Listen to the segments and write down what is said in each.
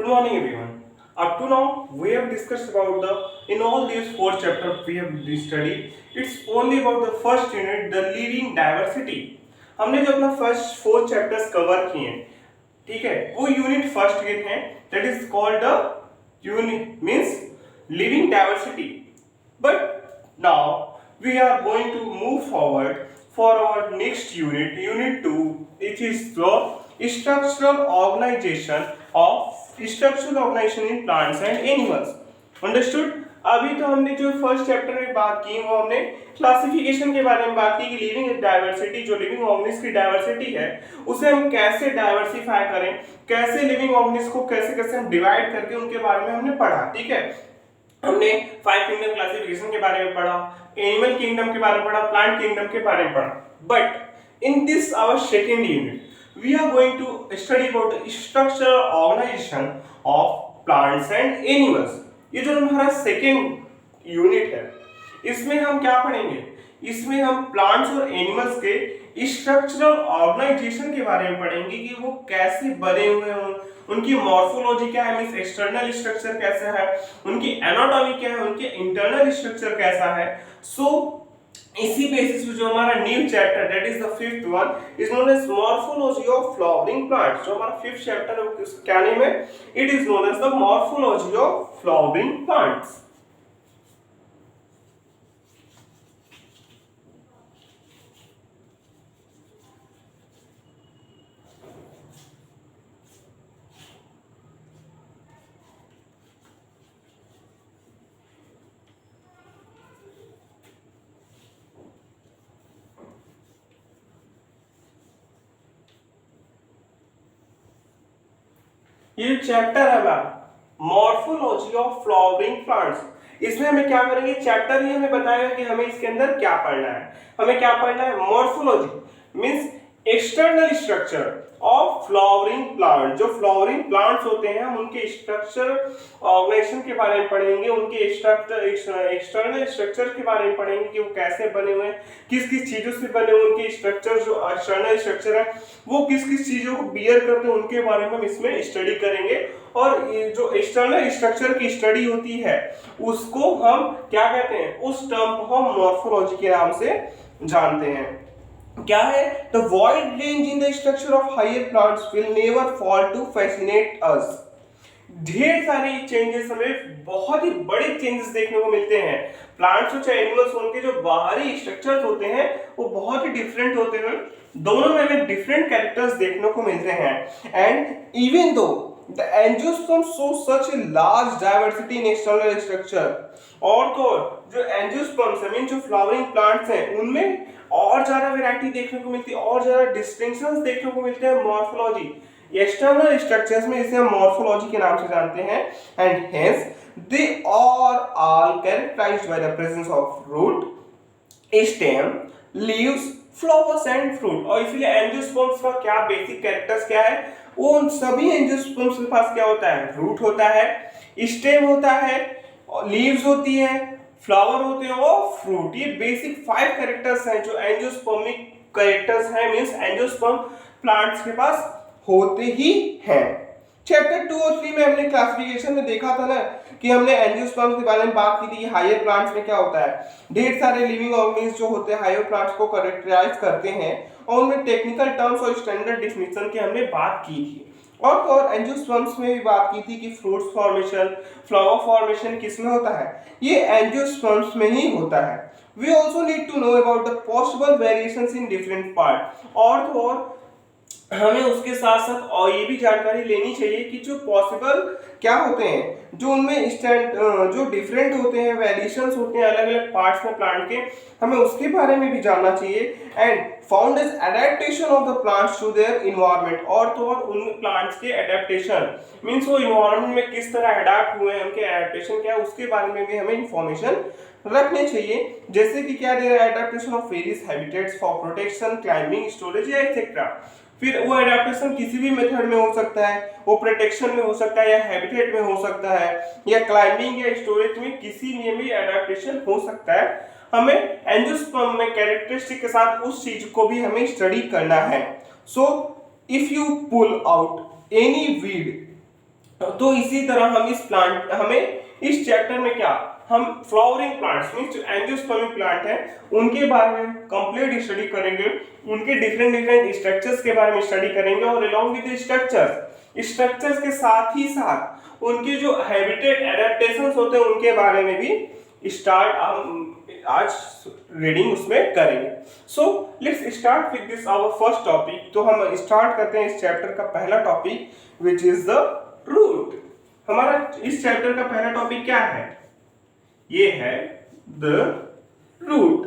Good morning, everyone. Up to now, we have discussed about in all these four chapters we have studied. It's only about the first unit, the living diversity. हमने जो अपना first four chapters cover किए हैं, ठीक है, वो unit first के हैं. That is called the unit means living diversity. But now we are going to move forward for our next unit, unit 2, which is the structural organization in plants and animals. Understood? अभी तो हमने जो first chapter में बात की वो हमने classification के बारे में बात की कि लिविंग डाइवर्सिटी, जो लिविंग ऑर्गेनिज्म की डाइवर्सिटी है उसे हम कैसे डाइवर्सिफाई करें, कैसे लिविंग ऑर्गेनिज्म को कैसे कैसे हम डिवाइड करके उनके बारे में हमने पढ़ा. ठीक है, हमने फाइव किंगडम क्लासिफिकेशन के बारे में पढ़ा, एनिमल किंगडम के बारे में पढ़ा, प्लांट किंगडम के बारे में पढ़ा. But in this our second unit we are going to study about structural organisation of plants and animals. ये जो हमारा सेकेंड यूनिट है इसमें हम क्या पढ़ेंगे, इसमें हम प्लांट्स और एनिमल्स के स्ट्रक्चरल ऑर्गेनाइजेशन के बारे में पढ़ेंगे कि वो कैसे बने हुए हैं, उनकी मॉर्फोलॉजी क्या है, मींस एक्सटर्नल स्ट्रक्चर कैसा है, उनकी एनाटॉमी क्या है, उनके इंटरनल स्ट्रक्चर कैसा है. सो इसी बेसिस पे जो हमारा new chapter that is the fifth one is known as morphology of flowering plants. जो हमारा फिफ्थ चैप्टर है क्या नेम है, it is known as the morphology of flowering plants. ये चैप्टर है ma'am morphology of flowering plants. इसमें हमें क्या करेंगे, चैप्टर ही हमें बताएगा कि हमें इसके अंदर क्या पढ़ना है. हमें क्या पढ़ना है, morphology means external structure of flowering plant. जो फ्लावरिंग प्लांट्स होते हैं हम उनके स्ट्रक्चर ऑर्गेनाइजेशन के बारे में पढ़ेंगे, उनके एक्सटर्नल स्ट्रक्चर के बारे में पढ़ेंगे कि वो कैसे बने हुए हैं, किस किस चीजों से बने हुए, उनके स्ट्रक्चर जो एक्सटर्नल स्ट्रक्चर है वो किस किस चीजों को बियर करते हैं उनके बारे में हम इसमें स्टडी करेंगे. और ये जो एक्सटर्नल स्ट्रक्चर की स्टडी होती है उसको हम क्या कहते हैं, उस टर्म को हम मॉर्फोलॉजी के नाम से जानते हैं. क्या है, the wide range in the structure of higher plants will never fall to fascinate us. ढेर सारी चेंजेस, हमें बहुत ही बड़े चेंजेस देखने को मिलते हैं. प्लांट्स हो चाहे एनिमल्स, उनके जो बाहरी स्ट्रक्चर्स होते हैं वो बहुत ही डिफरेंट होते हैं. दोनों में हमें डिफरेंट कैरेक्टर्स देखने को मिलते हैं. And even though the angiosperms show such a large diversity in external structure. और तो जो एंजियोस्पर्म्स है मीन जो फ्लावरिंग प्लांट्स हैं उनमें और ज्यादा वैरायटी देखने को मिलती है, और ज्यादा डिस्टिंक्शंस देखने को मिलते हैं मॉर्फोलॉजी एक्सटर्नल स्ट्रक्चर्स में. इसे हम मॉर्फोलॉजी के नाम से जानते हैं. And hence they are all characterised by the presence of root, stem, leaves, flowers and fruit. और इसलिए एंजियोस्पर्म्स का क्या बेसिक कैरेक्टर्स क्या है, वो उन सभी एंजियोस्पर्म्स के पास क्या होता है, रूट होता है, स्टेम होता है, लीव्स होती है, फ्लावर होते हैं और फ्रूट. ये बेसिक 5 कैरेक्टर्स हैं जो एंजियोस्पर्मिक कैरेक्टर्स हैं, मींस एंजियोस्पर्म प्लांट्स के पास होते ही हैं. चैप्टर 2 और 3 में हमने क्लासिफिकेशन में देखा था ना कि हमने एंजियोस्पर्म्स के बारे में बात की थी कि हायर प्लांट्स में क्या होता है, ढेर सारे लिविंग ऑर्गेनिज्म जो होते हैं हायर प्लांट्स को कैरेक्टराइज करते हैं और उनमें टेक्निकल टर्म्स और स्टैंडर्ड डेफिनेशन की हमने बात की थी. और एंजियोस्पर्म्स में भी बात की थी कि फ्रूट्स फॉर्मेशन, फ्लावर फॉर्मेशन किसमें होता है, ये एंजियोस्पर्म्स में ही होता है. We also need to know about the possible variations in different part. और हमें उसके साथ साथ और ये भी जानकारी लेनी चाहिए कि जो पॉसिबल क्या होते हैं, जो उनमें जो डिफरेंट होते हैं, वेरिएशंस होते हैं अलग अलग पार्ट्स में प्लांट के, हमें उसके बारे में भी जानना चाहिए. And found as adaptation of the plants to their environment. और तो और उन प्लांट्स के एडेप्टेशन मींस वो इन्वायरमेंट में किस तरह अडेप्ट हुए हैं, उनके एडेप्टेशन क्या है, उसके बारे में भी हमें इंफॉर्मेशन रखने चाहिए. जैसे कि क्या दे रहा है, adaptation of various habitats for protection, climbing, storage etcetera. फिर वो एडेप्टेशन किसी भी मेथड में हो सकता है, वो प्रोटेक्शन में हो सकता है या हैबिटेट में हो सकता है या क्लाइंबिंग या स्टोरेज में, किसी में भी एडेप्टेशन हो सकता है. हमें एंजियोस्पर्म में कैरेक्टरिस्टिक के साथ उस चीज को भी हमें स्टडी करना है. So if you pull out any weed तो इसी तरह हमें इस चैप्टर में क्या, हम फ्लावरिंग प्लांट्स मींस जो एंजियोस्पर्मिक प्लांट है उनके बारे में कंप्लीट स्टडी करेंगे, उनके डिफरेंट डिफरेंट स्ट्रक्चर्स के बारे में स्टडी करेंगे, और अलोंग विद स्ट्रक्चर्स के साथ ही साथ उनके जो हैबिटेट एडेप्टेशंस होते हैं उनके बारे में भी स्टार्ट आज रीडिंग उसमें करेंगे। So let's start with this our first topic. तो हम स्टार्ट करते हैं इस चैप्टर का पहला topic which is the root. हमारा इस चैप्टर का पहला टॉपिक क्या है, ये है the root.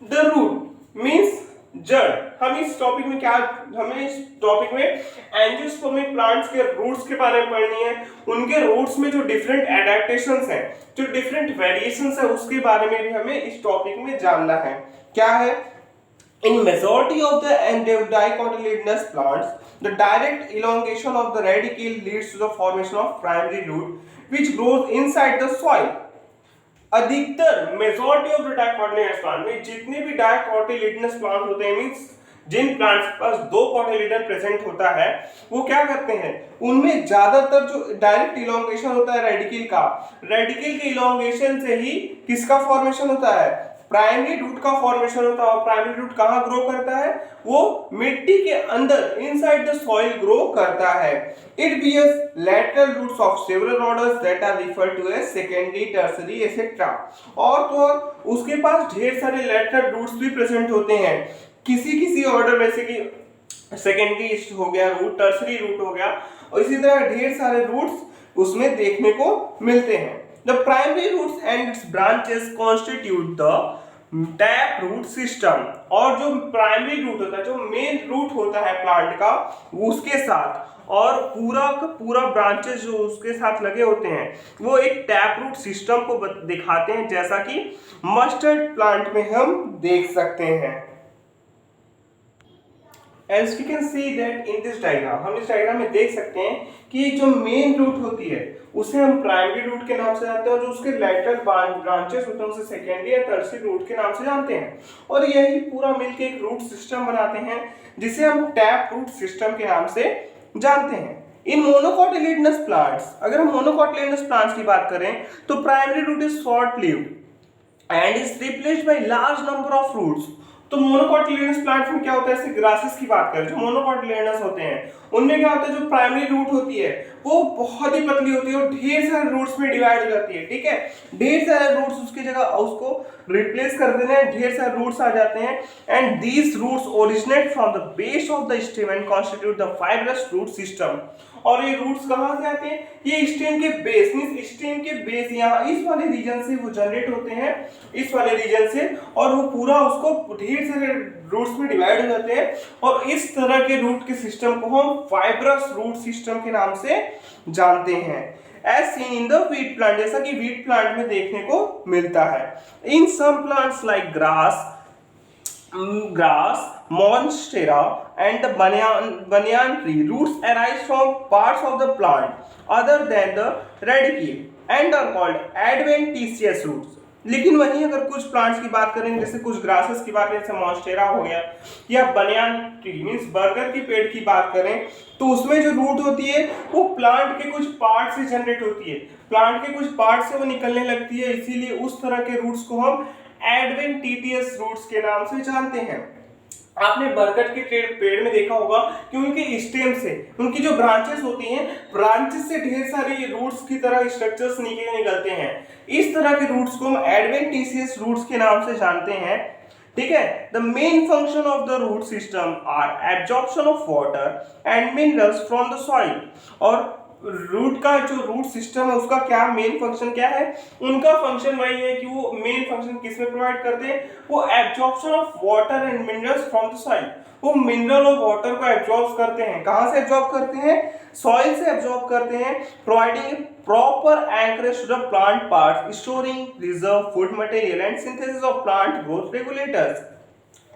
The root means जड़। हम इस टॉपिक में एंजियोस्पर्मिक प्लांट्स के रूट्स के बारे में पढ़नी है, उनके रूट्स में जो डिफरेंट एडेप्टेशंस हैं, जो डिफरेंट वेरिएशंस है उसके बारे में भी हमें इस टॉपिक में जानना है। क्या है, in majority of the dicotyledonous plants, the direct elongation of the radicle leads to the formation of primary root which grows inside the soil. अधिकतर मेजॉरिटी ऑफ द डाइकोटिलेडनस प्लांट में जितने भी डाइकोटिलेडनस प्लांट होते हैं मींस जिन प्लांट्स के पास दो cotyledon present होता है वो क्या करते हैं, उनमें ज्यादातर जो डायरेक्ट इलोंगेशन होता है रेडिकल के इलोंगेशन से ही किसका फॉर्मेशन होता है, प्राइमरी रूट का फॉर्मेशन होता है। और प्राइमरी रूट कहाँ ग्रो करता है, वो मिट्टी के अंदर इनसाइड द सॉइल ग्रो करता है। It bears lateral roots of several orders that are referred to as secondary, tertiary etcetera. और तो और उसके पास ढेर सारे लैटरल रूट्स भी प्रेजेंट होते हैं किसी ऑर्डर में से कि सेकेंडरी हो गया रूट, टर्सरी रूट हो गया, और इसी तरह ढेर सारे रूट्स उसमें देखने को मिलते हैं। The primary roots and its branches constitute the tap root system. और जो प्राइमरी रूट होता है, जो मेन रूट होता है प्लांट का, उसके साथ और पूरा का पूरा ब्रांचेस जो उसके साथ लगे होते हैं वो एक टैप रूट सिस्टम को दिखाते हैं, जैसा कि मस्टर्ड प्लांट में हम देख सकते हैं। As we can see that in this diagram, हम इस डायग्राम में देख सकते हैं कि जो मेन रूट होती है उसे हम प्राइमरी रूट के नाम से जानते हैं, और जो उसके लैटरल ब्रांचेस होते हैं उसे सेकेंडरी या टर्सरी रूट के नाम से जानते हैं। और यही पूरा मिलकर एक रूट सिस्टम बनाते हैं जिसे हम टैप रूट सिस्टम के नाम से जानते हैं। इन मोनोकोटिलेडनस प्लांट्स, अगर हम मोनोकोटिलेडनस प्लांट्स की बात करें तो primary root is short lived and is replaced by large number of roots. तो मोनोकोटिलेडनस प्लांट्स में क्या होता है, जैसे ग्रासेस की बात करें, जो मोनोकोटिलेडनस होते हैं उनमें क्या होता है, जो प्राइमरी रूट होती है वो बहुत ही पतली होती है और ढेर सारे रूट्स में डिवाइड हो जाती है। ठीक है, ढेर सारे रूट्स उसकी जगह उसको रिप्लेस कर देते हैं, ढेर सारे रूट्स आ जाते हैं, and these roots originate from the base of the stem and constitute the fibrous root system. और ये रूट्स कहाँ से आते हैं, ये स्टेम के बेस मींस स्टेम के बेस यहाँ इस वाले रीजन से वो जनरेट होते हैं, इस वाले रीजन से, और वो पूरा उसको ढेर सारे रूट्स में डिवाइड हो जाते हैं, और इस तरह के रूट के सिस्टम को हम फाइब्रस रूट सिस्टम के नाम से जानते हैं। As seen in the wheat plant, जैसा कि वीट प्लांट में देखने को मिलता है। In some plants like grass, monstera and the banyan tree, roots arise from parts of the plant other than the radicule and are called adventitious roots। लेकिन वहीं अगर कुछ प्लांट्स की बात करें, जैसे कुछ ग्रासेस की बात करें, जैसे मॉन्स्टेरा हो गया या बनियान ट्री मींस बरगद की पेड़ की बात करें, तो उसमें जो रूट होती है वो प्लांट के कुछ पार्ट से जनरेट होती है, प्लांट के कुछ पार्ट से वो निकलने लगती है, इसीलिए उस तरह के रूट्स को हम एडवेंटिटियस रूट्स के नाम से जानते हैं। आपने बरगद के पेड़ में देखा होगा कि उनके स्टेम से उनकी जो ब्रांचेस होती हैं, ब्रांचेस से ढेर सारे रूट्स की तरह स्ट्रक्चर्स निकलते हैं। इस तरह के रूट्स को हम एडवेंटिशियस रूट्स के नाम से जानते हैं। ठीक है, the main function of the root system are absorption of water and minerals from the soil. और रूट का जो रूट सिस्टम है उसका क्या मेन फंक्शन क्या है, उनका फंक्शन वही है कि वो मेन फंक्शन किसमें प्रोवाइड करते हैं, वो absorption of water and minerals from the soil. वो मिनरल और वाटर को एब्जॉर्ब करते हैं, कहां से एब्जॉर्ब करते हैं, सॉइल से एब्जॉर्ब करते हैं, providing proper anchorage to the plant parts, storing reserve food material and synthesis of plant growth regulators.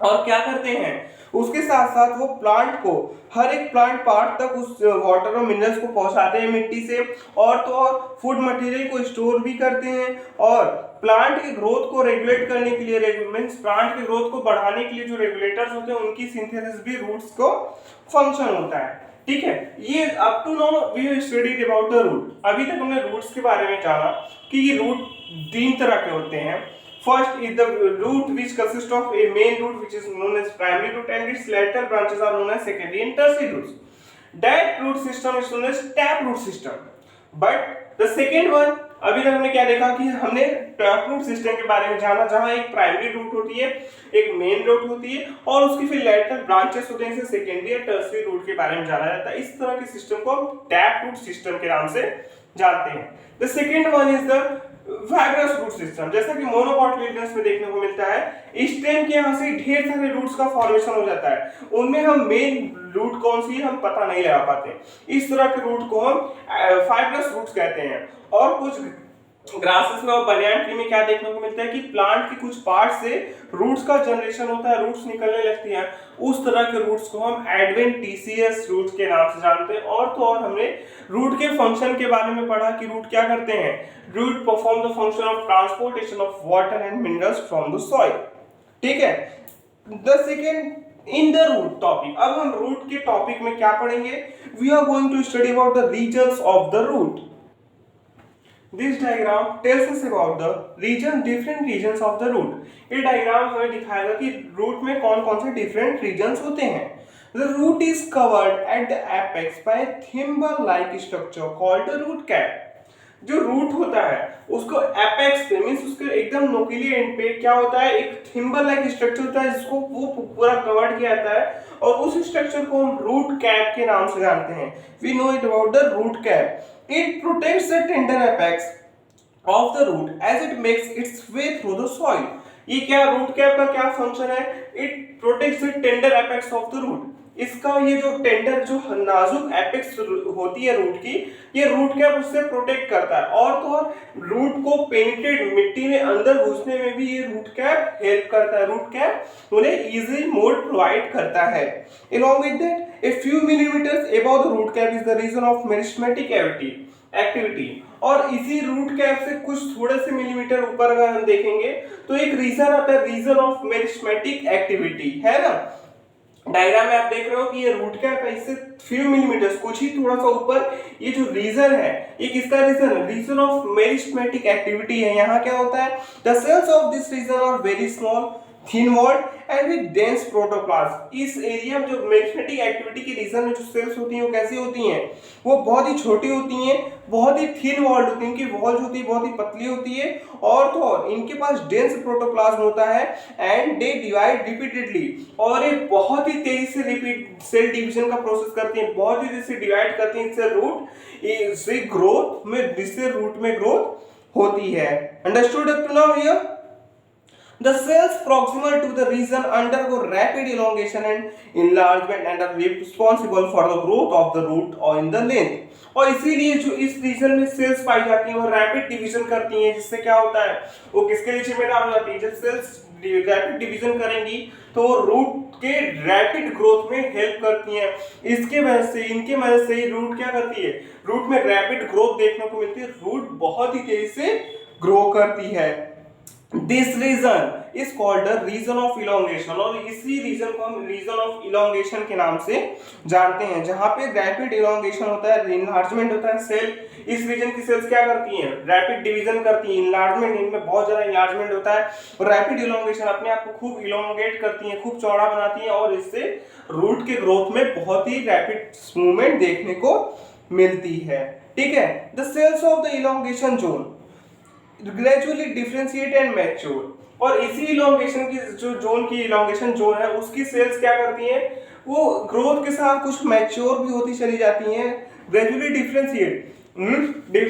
और क्या करते हैं, उसके साथ साथ वो प्लांट को, हर एक प्लांट पार्ट तक उस वाटर और मिनरल्स को पहुंचाते हैं मिट्टी से, और तो और फूड मटेरियल को स्टोर भी करते हैं, और प्लांट के ग्रोथ को रेगुलेट करने के लिए, मीन्स प्लांट के ग्रोथ को बढ़ाने के लिए जो रेगुलेटर्स होते हैं उनकी सिंथेसिस भी रूट्स को फंक्शन होता है। ठीक है, ये up to now we have studied about the root. अभी तक हमने रूट्स के बारे में जाना कि ये रूट 3 तरह के होते हैं। First is the root which consists of a main root which is known as primary root and its lateral branches are known as secondary and tertiary roots. That root system is known as tap root system. But the second one, अभी तक हमने क्या देखा कि हमने tap root system के बारे में जाना, जहां एक प्राइमरी रूट होती है, एक मेन रूट होती है, और उसकी फिर लेटरल ब्रांचेस होते हैं, इसे सेकेंडरी और टर्शियरी रूट के बारे में जाना जाता है। इस तरह के सिस्टम को हम टैप रूट सिस्टम के नाम से जानते हैं। The second one is the fibrous root system. जैसा कि मोनोकोटिलिडन्स में देखने को मिलता है, स्टेम के यहाँ से ढेर सारे रूट्स का फॉर्मेशन हो जाता है, उनमें हम मेन रूट कौन सी है हम पता नहीं लगा पाते। इस तरह के रूट को हम फाइब्रस रूट्स कहते हैं। और कुछ ग्रासेस में और बनियान ट्री में क्या देखने को मिलता है कि प्लांट के कुछ पार्ट से रूट्स का जनरेशन होता है, रूट्स निकलने लगती हैं, उस तरह के रूट्स को हम एडवेंटिशियस रूट्स के नाम से जानते हैं। और तो और हमने रूट के फंक्शन के बारे में पढ़ा कि रूट क्या करते हैं। Root perform the function of transportation of water and minerals from the soil. ठीक है, the second in the root topic. अब हम रूट के टॉपिक में क्या पढ़ेंगे, we are going to study about the regions of the root. This diagram tells us about the different regions of the root. ये diagram हमें दिखाएगा कि रूट में कौन कौन से डिफरेंट रीजन्स होते हैं। The root is covered at the apex by a thimble-like structure called the root cap. जो रूट होता है उसको एपेक्स पे, मींस उसके एकदम नोकीले एंड पे क्या होता है, एक थिम्बल लाइक स्ट्रक्चर होता है जिसको वो पूरा कवर्ड किया जाता है, और उस स्ट्रक्चर को हम रूट कैप के नाम से जानते हैं। We know it about the root cap. It protects the tender apex of the root as it makes its way through the soil. ये क्या रूट कैप का क्या फंक्शन है, it protects the tender apex of the root. इसका ये जो tender, जो नाजुक एपेक्स होती है रूट की, ये रूट कैप उससे प्रोटेक्ट करता है, और तो और रूट को पेनिट्रेट, मिट्टी में अंदर घुसने में भी ये रूट कैप हेल्प करता है। रूट कैप उन्हें इजी मोड प्रोवाइड करता है। Along with that, a few millimeters above the root cap is the region of meristematic activity. और इसी रूट कैप से कुछ थोड़े से मिलीमीटर ऊपर अगर हम देखेंगे तो एक रीजन आता है, रीजन ऑफ मेरिस्टेमेटिक एक्टिविटी, है ना। डायग्राम में आप देख रहे हो कि ये रूट कैप है, इससे फ्यू मिलीमीटर्स, कुछ ही थोड़ा सा ऊपर ये जो रीजन है, ये किसका रीजन है, रीजन ऑफ मेरिस्टेमेटिक एक्टिविटी है। यहाँ क्या होता है, the cells of this region are very small, thin walled and with dense protoplasm. इस एरिया में जो मेरिस्टेमेटिक एक्टिविटी के रीजन में जो सेल्स होती हैं वो कैसी होती हैं, वो बहुत ही छोटी होती हैं, बहुत ही थिन वॉल्ड होती है, इनकी वॉल्स होती है बहुत ही पतली होती है, और तो और इनके पास डेंस प्रोटोप्लाज्म होता है, एंड दे डिवाइड रिपीटेडली, और ये बहुत ही तेजी से रिपीट सेल डिवीजन का प्रोसेस करती हैं, बहुत ही तेजी से डिवाइड करती हैं, इससे रूट में ग्रोथ होती है। Understood up to now here? The cells proximal to the region undergo rapid elongation and enlargement and are responsible for the growth of the root or in the length. और इसीलिए जो इस reason में sales पाई जाती हैं वो rapid division करती हैं, जिससे क्या होता है, वो किसके लिए जिम्मेदार हो जाती है, जब सेल्स रैपिड डिवीजन करेंगी तो रूट के रैपिड ग्रोथ में हेल्प करती हैं। इसके वजह से, इनके वजह से रूट क्या करती है, रूट में रैपिड ग्रोथ देखने को मिलती है, रूट बहुत ही तेजी से ग्रो करती है। This region is called the region of elongation, और इसी रीजन को हम रीजन ऑफ इलोंगेशन के नाम से जानते हैं, जहां पे रैपिड इलोंगेशन होता है, इनलार्जमेंट होता है। सेल, इस रीजन की सेल्स क्या करती हैं, रैपिड डिवीजन करती हैं, इनलार्जमेंट, इनमें बहुत ज्यादा इनलार्जमेंट होता है, और रैपिड इलोंगेशन अपने आप को खूब इलोंगेट करती हैं, खूब चौड़ा बनाती हैं, और इससे रूट के ग्रोथ में बहुत ही रैपिड मूवमेंट देखने को मिलती है। ठीक है, the cells of the elongation zone gradually differentiate and mature, और इसी इलोंगेशन की जो जोन की इलोंगेशन जोन है उसकी सेल्स क्या करती हैं, वो ग्रोथ के साथ कुछ मैच्योर भी होती चली जाती हैं, ग्रेजुअली डिफरेंशिएट,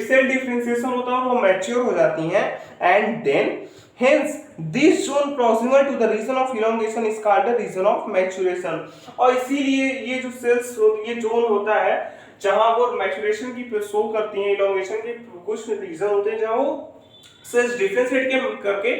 सेल डिफरेंशिएशन होता है और वो मैच्योर हो जाती हैं, and then hence this zone proximal to the region of elongation is called the region of maturation। और इसीलिए ये जो सेल्स, ये जोन होता है जहां वो मैच्योरेशन की शो करती हैं, इलोंगेशन के कुछ रीजन होते हैं जहां वो सेल्स डिफरेंशिएट के करके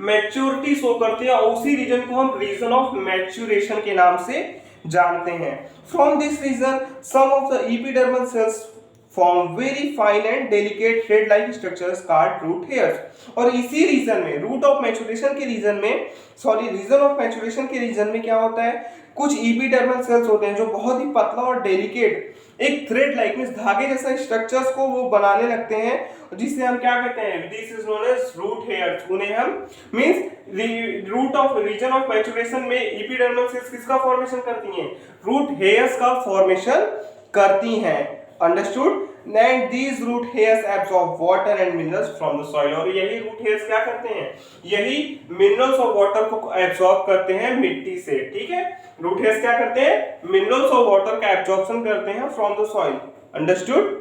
मैच्योरिटी शो करते हैं और उसी रीजन को हम रीजन ऑफ मैच्योरेशन के नाम से जानते हैं। From this region some of the epidermal cells form very fine and delicate thread like structures called root hairs. और इसी रीजन में रूट ऑफ मैच्योरेशन के रीजन में रीजन ऑफ मैच्योरेशन के रीजन में क्या होता है, कुछ एपिडर्मल सेल्स होते हैं जो बहुत ही पतला और डेलिकेट एक थ्रेड लाइक मींस धागे जैसा स्ट्रक्चर्स को वो बनाने लगते हैं, जिसे हम क्या कहते हैं, this is known as root hairs. उन्हें हम means root of region of maturation में एपिडर्मल सेल्स किसका फॉर्मेशन करती हैं, रूट हेयर्स का फॉर्मेशन करती हैं। Understood. And these root hairs absorb water and minerals from the soil. और यही रूट हेयर्स क्या करते हैं, यही मिनरल्स और वाटर को एब्सॉर्ब करते हैं मिट्टी से। ठीक है, रूट हेयर्स क्या करते हैं, मिनरल्स और वाटर का एब्सॉर्प्शन करते हैं from the soil. Understood.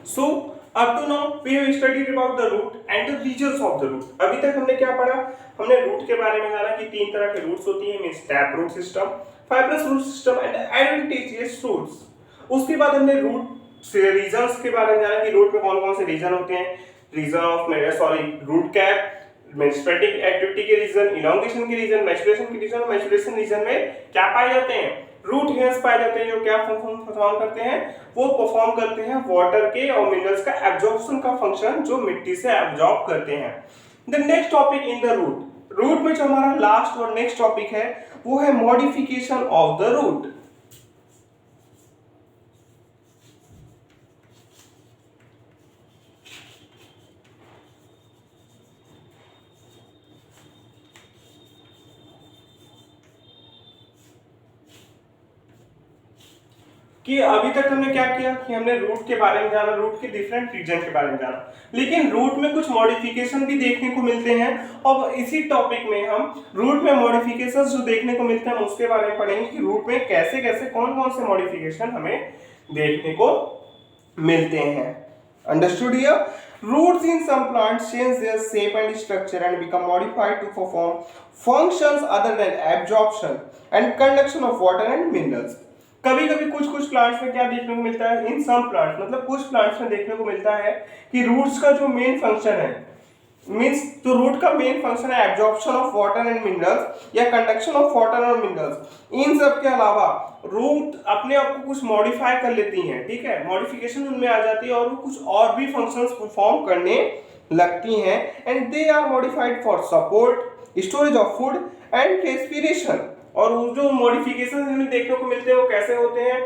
So up to now we have studied about the root and the regions of the root. अभी तक हमने क्या पढ़ा, हमने रूट के बारे में जाना कि तीन तरह के रूट्स होती हैं, means tap root system, fibrous root system and adventitious roots. उसके बाद हमने रूट से रीजन्स के बारे में जाना कि रूट में कौन कौन से रीजन होते हैं, region of root cap, spreading activity के रीजन, इलॉन्गेशन के रीजन, मैच्योरेशन के रीजन। मैच्योरेशन रीजन में क्या पाए जाते हैं, रूट हेयर्स पाए जाते हैं जो क्या फंक्शन परफॉर्म करते हैं, वो परफॉर्म करते हैं वाटर के और मिनरल्स का एब्जॉर्प्शन का फंक्शन, जो मिट्टी से एब्जॉर्ब करते हैं। The next topic in the root में जो हमारा लास्ट और नेक्स्ट टॉपिक है वो है मॉडिफिकेशन ऑफ द रूट। कि अभी तक हमने क्या किया कि हमने रूट के बारे में जाना, रूट के डिफरेंट रीजन के बारे में जाना, लेकिन रूट में कुछ मॉडिफिकेशन भी देखने को मिलते हैं। और इसी टॉपिक में हम रूट में मॉडिफिकेशंस जो देखने को मिलते हैं उसके बारे में पढ़ेंगे कि रूट में कैसे कैसे कौन कौन से मॉडिफिकेशन हमें देखने को मिलते हैं। Understood here? Roots in some plants change their shape and structure and become modified to perform functions other than absorption and conduction of water and minerals. कभी कभी कुछ प्लांट्स में क्या देखने को मिलता है, इन सम प्लांट्स मतलब कुछ प्लांट्स में देखने को मिलता है कि रूट्स का जो मेन फंक्शन है, मींस तो रूट का मेन फंक्शन है absorption of water and minerals या कंडक्शन ऑफ वाटर और मिनरल्स। इन सब के अलावा रूट अपने आप को कुछ मॉडिफाई कर लेती हैं, ठीक है, मॉडिफिकेशन उनमें आ जाती है और वो कुछ और भी फंक्शंस परफॉर्म करने लगती हैं। And they are modified for support, storage of food and respiration. और जो मॉडिफिकेशन इनमें देखने को मिलते हैं वो कैसे होते हैं,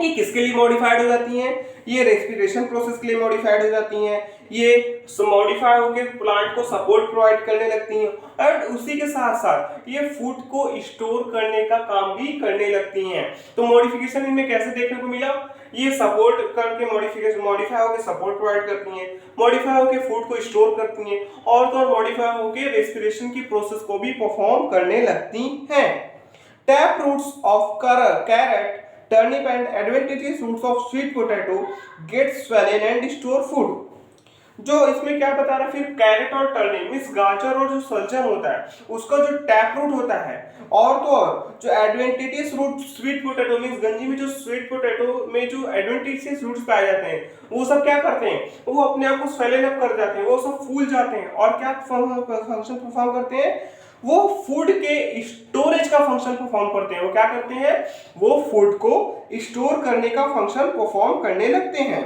ये किसके लिए मॉडिफाइड हो जाती हैं, ये रेस्पिरेशन प्रोसेस के लिए मॉडिफाइड हो जाती हैं, ये मॉडिफाई होकर प्लांट को सपोर्ट प्रोवाइड करने लगती हैं और उसी के साथ साथ ये फूड को स्टोर करने का काम भी करने लगती हैं। तो मॉडिफिकेशन इनमें कैसे देखने को मिला, ये सपोर्ट करके मॉडिफाई होकर सपोर्ट प्रोवाइड करती हैं, मॉडिफाई होकर फूड को स्टोर करती हैं और तो मॉडिफाई होकर रेस्पिरेशन की प्रोसेस को भी परफॉर्म करने लगती हैं। Tap roots of carrot, turnip and adventitious roots of sweet potato get swollen and store food। जो इसमें क्या बता रहा है, फिर कैरेट और टर्निप मींस गाजर और जो सलजम होता है उसका जो टैप रूट होता है, और तो और जो adventitious root sweet potato means गंजी में जो स्वीट पोटैटो में जो एडवेंटिशियस रूट्स पाए जाते हैं वो सब क्या करते हैं, वो अपने आप को स्वेलन अप कर जाते हैं, वो सब फूल जाते हैं और क्या फंक्शन परफॉर्म करते हैं, वो फूड के स्टोरेज का फंक्शन परफॉर्म करते हैं। वो क्या करते हैं, वो फूड को स्टोर करने का फंक्शन परफॉर्म करने लगते हैं।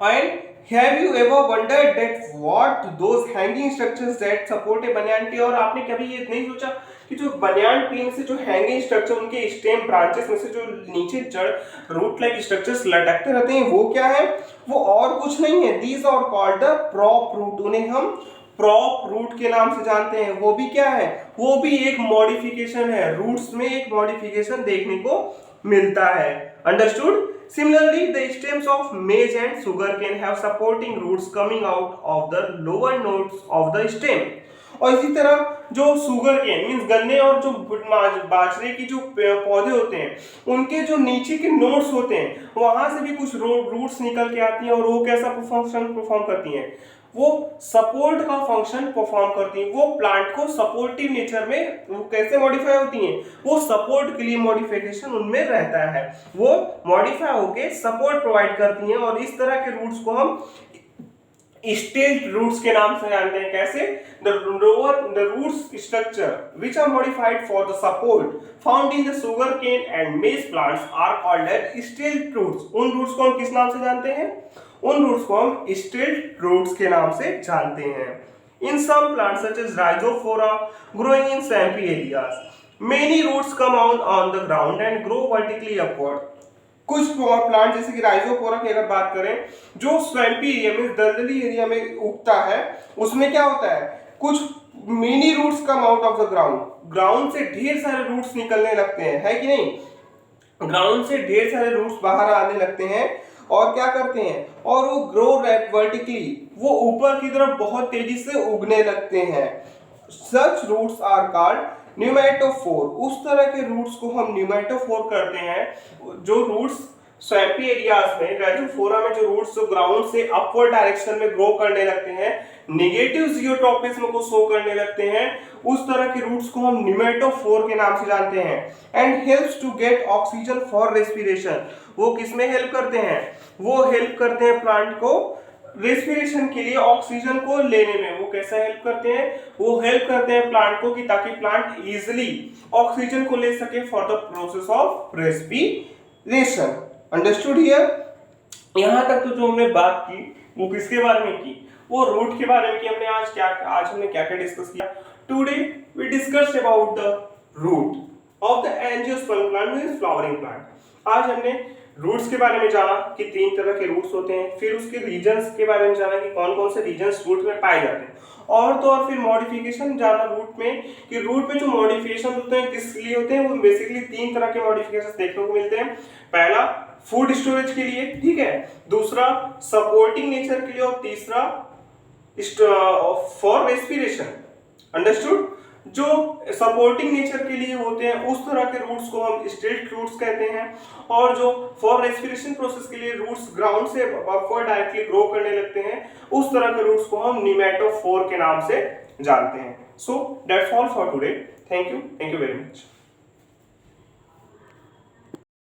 And have you ever wondered that what those hanging structures that support A banyan tree. और आपने कभी ये नहीं सोचा कि जो बनियान ट्री में से जो हैंगिंग स्ट्रक्चर उनके स्टेम ब्रांचेस में से जो नीचे जड़ रूट लाइक स्ट्रक्चर्स लटकते रहते हैं वो क्या है, वो और कुछ नहीं है, these are called the prop root. उन्हें हम प्रॉप रूट के नाम से जानते हैं। वो भी क्या है, वो भी एक मॉडिफिकेशन है, रूट्स में एक मॉडिफिकेशन देखने को मिलता है। Understood? Similarly, the stems of maize and sugarcane have supporting roots coming out of the lower nodes of the stem। और इसी तरह जो सुगर केन मींस गन्ने और जो बाजरे की जो पौधे होते हैं उनके जो नीचे के नोड्स होते हैं वहां से भी कुछ रूट्स निकल के आती हैं और वो कैसा फंक्शन परफॉर्म करती हैं, वो सपोर्ट का फंक्शन परफॉर्म करती हैं। वो प्लांट को सपोर्टिव नेचर में वो कैसे मॉडिफाई होती हैं, वो सपोर्ट के लिए मॉडिफिकेशन उनमें रहता है, वो मॉडिफाई होके सपोर्ट प्रोवाइड करती हैं और इस तरह के रूट्स को हम स्टेल्ड रूट्स के नाम से जानते हैं। कैसे? The roots structure which are modified for the support found in the sugar cane and maize plants are called as stilt roots. उन रूट्स को हम किस नाम से जानते हैं? उन रूट्स को हम स्टेल्ड रूट्स के नाम से जानते हैं। In some plants such as Rhizophora growing in swampy areas many roots come out on the ground and grow vertically upward. कुछ प्लांट जैसे कि राइजोफोरा की अगर बात करें, जो स्वैम्पी एरिया में, दलदली एरिया में उगता है, उसमें क्या होता है, कुछ mini roots come out of the ground, ground से ढेर सारे रूट्स निकलने लगते हैं, है कि नहीं? ग्राउंड से ढेर सारे रूट्स बाहर आने लगते हैं और क्या करते हैं, और वो ग्रो वर्टिकली, वो ऊपर की तरफ बहुत तेजी से उगने लगते हैं। सच रूट्स आर कॉल्ड न्यूमेटोफोर। उस तरह के रूट्स को हम न्यूमेटोफोर करते हैं। जो रूट्स स्वैम्पी एरियाज में, राइजोफोरा में जो रूट्स ग्राउंड से अपवर्ड डायरेक्शन में ग्रो करने लगते हैं, नेगेटिव जियोट्रॉपिज्म को शो करने लगते हैं, उस तरह के रूट्स को हम न्यूमेटोफोर के नाम से जानते हैं। And helps to get oxygen for respiration. वो किसमें हेल्प करते हैं? वो हेल्प करते हैं प्लांट को रेस्पिरेशन के लिए, ऑक्सीजन को लेने में। वो कैसा हेल्प करते हैं? वो हेल्प करते हैं प्लांट को कि ताकि प्लांट इजीली ऑक्सीजन को ले सके for the process of respiration. Understood here? यहां तक तो जो हमने बात की वो किसके बारे में की? वो रूट के बारे में की हमने। आज हमने क्या क्या डिस्कस किया? Today we discussed about the root of the angiosperm plant means flowering plant. आज हमने रूट्स के बारे में जाना कि 3 तरह के रूट्स होते हैं, फिर उसके रीजन्स के बारे में जाना कि कौन कौन से रीजन्स रूट में पाए जाते हैं, और तो और फिर मॉडिफिकेशन जाना रूट में कि रूट में जो मॉडिफिकेशन होते हैं किस लिए होते हैं। वो बेसिकली 3 तरह के मॉडिफिकेशन देखने को मिलते हैं। पहला फूड स्टोरेज के लिए, ठीक है, दूसरा सपोर्टिंग नेचर के लिए, और तीसरा फॉर रेस्पिरेशन। अंडरस्टूड? जो सपोर्टिंग नेचर के लिए होते हैं उस तरह के रूट्स को हम स्टेल्ड रूट्स कहते हैं, और जो फॉर रेस्पिरेशन प्रोसेस के लिए रूट्स ग्राउंड से अपवर्ड डायरेक्टली ग्रो करने लगते हैं, उस तरह के रूट्स को हम न्यूमेटोफोर के नाम से जानते हैं। So that's all for today. Thank you very much.